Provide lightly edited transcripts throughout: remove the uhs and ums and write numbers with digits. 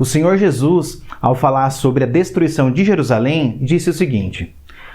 O Senhor Jesus, ao falar sobre a destruição de Jerusalém, disse o seguinte: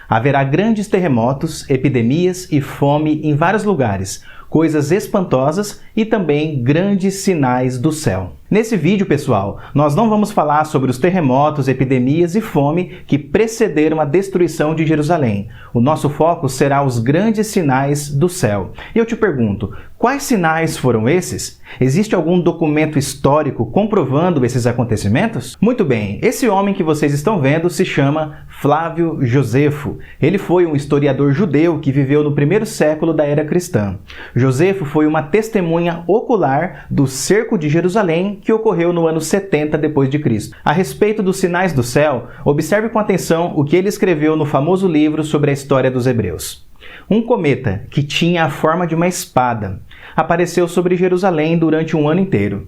haverá grandes terremotos, epidemias e fome em vários lugares, coisas espantosas e também grandes sinais do céu. Nesse vídeo, pessoal, nós não vamos falar sobre os terremotos, epidemias e fome que precederam a destruição de Jerusalém. O nosso foco será os grandes sinais do céu. E eu te pergunto, quais sinais foram esses? Existe algum documento histórico comprovando esses acontecimentos? Muito bem, esse homem que vocês estão vendo se chama Flávio Josefo. Ele foi um historiador judeu que viveu no primeiro século da era cristã. Josefo foi uma testemunha ocular do cerco de Jerusalém que ocorreu no ano 70 d.C. A respeito dos sinais do céu, observe com atenção o que ele escreveu no famoso livro sobre a história dos hebreus. Um cometa, que tinha a forma de uma espada, apareceu sobre Jerusalém durante um ano inteiro.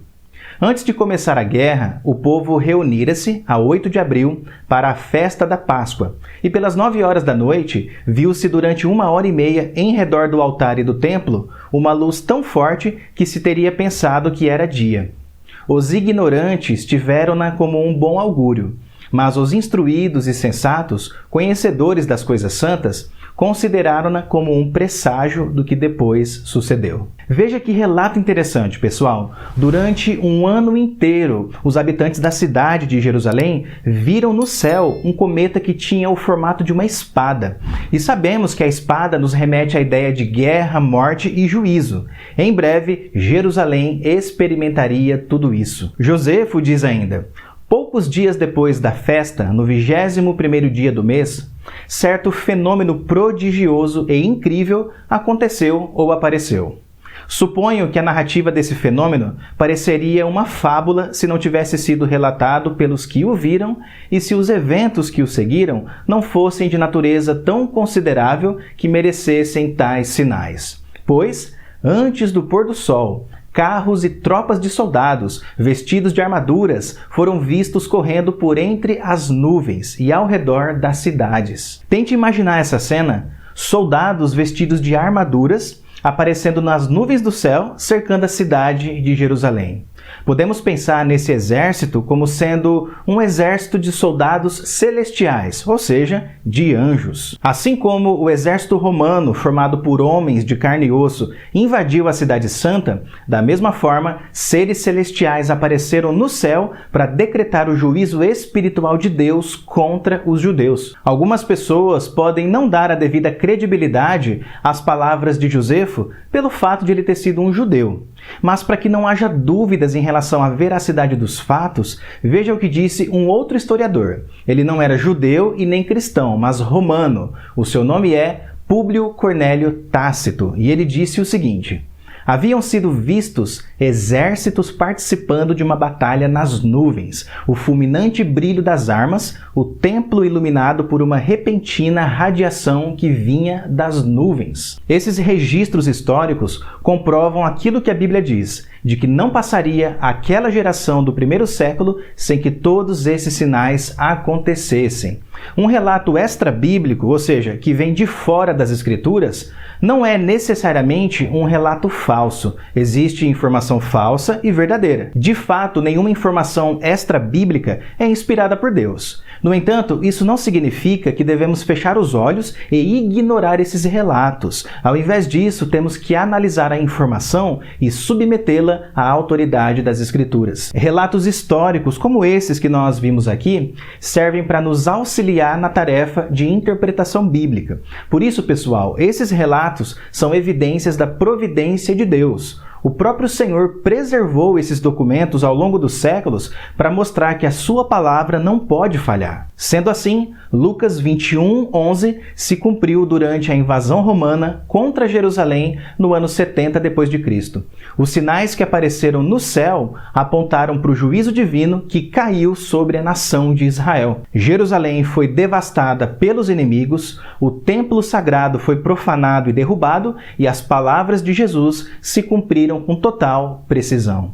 Antes de começar a guerra, o povo reunira-se, a 8 de abril, para a festa da Páscoa, e pelas 9 horas da noite, viu-se durante 1h30 em redor do altar e do templo, uma luz tão forte que se teria pensado que era dia. Os ignorantes tiveram-na como um bom augúrio, mas os instruídos e sensatos, conhecedores das coisas santas, consideraram-na como um presságio do que depois sucedeu. Veja que relato interessante, pessoal. Durante um ano inteiro, os habitantes da cidade de Jerusalém viram no céu um cometa que tinha o formato de uma espada. E sabemos que a espada nos remete à ideia de guerra, morte e juízo. Em breve, Jerusalém experimentaria tudo isso. Josefo diz ainda: poucos dias depois da festa, no 21º dia do mês, certo fenômeno prodigioso e incrível aconteceu ou apareceu. Suponho que a narrativa desse fenômeno pareceria uma fábula se não tivesse sido relatado pelos que o viram e se os eventos que o seguiram não fossem de natureza tão considerável que merecessem tais sinais. Pois, antes do pôr do sol, carros e tropas de soldados, vestidos de armaduras, foram vistos correndo por entre as nuvens e ao redor das cidades. Tente imaginar essa cena: soldados vestidos de armaduras aparecendo nas nuvens do céu, cercando a cidade de Jerusalém. Podemos pensar nesse exército como sendo um exército de soldados celestiais, ou seja, de anjos. Assim como o exército romano, formado por homens de carne e osso, invadiu a cidade santa, da mesma forma, seres celestiais apareceram no céu para decretar o juízo espiritual de Deus contra os judeus. Algumas pessoas podem não dar a devida credibilidade às palavras de Josefo pelo fato de ele ter sido um judeu. Mas para que não haja dúvidas em relação à veracidade dos fatos, veja o que disse um outro historiador. Ele não era judeu e nem cristão, mas romano. O seu nome é Públio Cornélio Tácito, e ele disse o seguinte: haviam sido vistos exércitos participando de uma batalha nas nuvens, o fulminante brilho das armas, o templo iluminado por uma repentina radiação que vinha das nuvens. Esses registros históricos comprovam aquilo que a Bíblia diz, de que não passaria aquela geração do primeiro século sem que todos esses sinais acontecessem. Um relato extra-bíblico, ou seja, que vem de fora das Escrituras, não é necessariamente um relato falso. Existe informação falsa e verdadeira. De fato, nenhuma informação extra-bíblica é inspirada por Deus. No entanto, isso não significa que devemos fechar os olhos e ignorar esses relatos. Ao invés disso, temos que analisar a informação e submetê-la à autoridade das Escrituras. Relatos históricos como esses que nós vimos aqui servem para nos auxiliar na tarefa de interpretação bíblica. Por isso, pessoal, esses relatos são evidências da providência de Deus. O próprio Senhor preservou esses documentos ao longo dos séculos para mostrar que a sua palavra não pode falhar. Sendo assim, Lucas 21:11 se cumpriu durante a invasão romana contra Jerusalém no ano 70 d.C. Os sinais que apareceram no céu apontaram para o juízo divino que caiu sobre a nação de Israel. Jerusalém foi devastada pelos inimigos, o templo sagrado foi profanado e derrubado, e as palavras de Jesus se cumpriram com total precisão.